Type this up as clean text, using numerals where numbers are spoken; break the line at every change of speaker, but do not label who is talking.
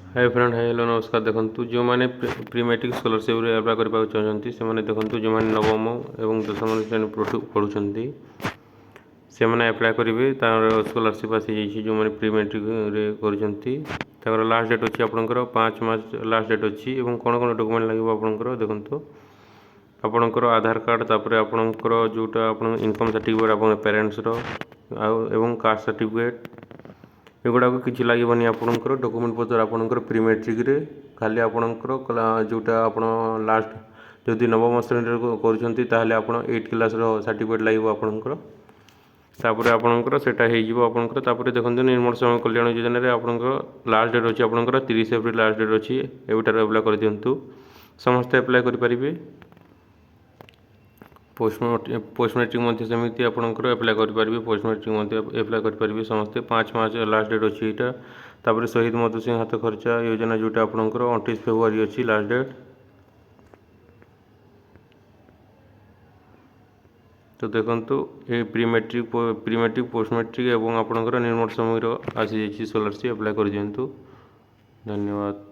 Hi friend, hi hello नमस्कार। देखो जो मैंने प्री मैट्रिक स्कॉलरशिप अप्लाई करने चाहते से देखो जो मैंने नवम और दशम श्रेणी पढ़ुंट से मैंने अप्लाई करेंगे तार स्कॉलरशिप आसी जाइए। जो मैंने प्री मैट्रिक कर लास्ट डेट अच्छी आपंकर 5 मार्च लास्ट डेट अच्छी। कौन कौन डॉक्यूमेंट लगे आपंकर देखो आपणकर आधार कार्ड तापर आपणकर जोटा आप इनकम सर्टिफिकेट आप पेरेंट्स कास्ट सर्टिफिकेट एगुड़ा किसी लगे आपंकर डॉक्यूमेंट पत्र आपंकर प्री मैट्रिक रे खाली आपंकर जोटा आप लास्ट जदि नवम श्रेणी कर आप 8 क्लास सर्टिफिकेट लगे आपंकर तापर आपंकर सेटा होकर तापर देखो निर्मल समाज कल्याण योजना आपंकर लास्ट डेट अच्छी आपंकर 30 एप्रिल लास्ट डेट अच्छी। एवटार अप्लाई कर दिंतु समस्ते अप्लाई करेंगे। पोस्ट मैट्रिक सेमती आपंकर अप्लाई करेंगे। पोस्ट मैट्रिक अप्लाई करेंगे समस्ते 5 मार्च लास्ट डेट अच्छी यहाँ। तापर शहीद मधु सिंह हाथ खर्चा योजना जोटा आपंकर 29 फेब्रुआरी अच्छी लास्ट डेट। तो देखो ये प्री मैट्रिक पोस्ट मैट्रिक और आपंकर निर्मल समय आसी जाइए स्कॉलरशिप अप्लाई कर दिंतु। धन्यवाद।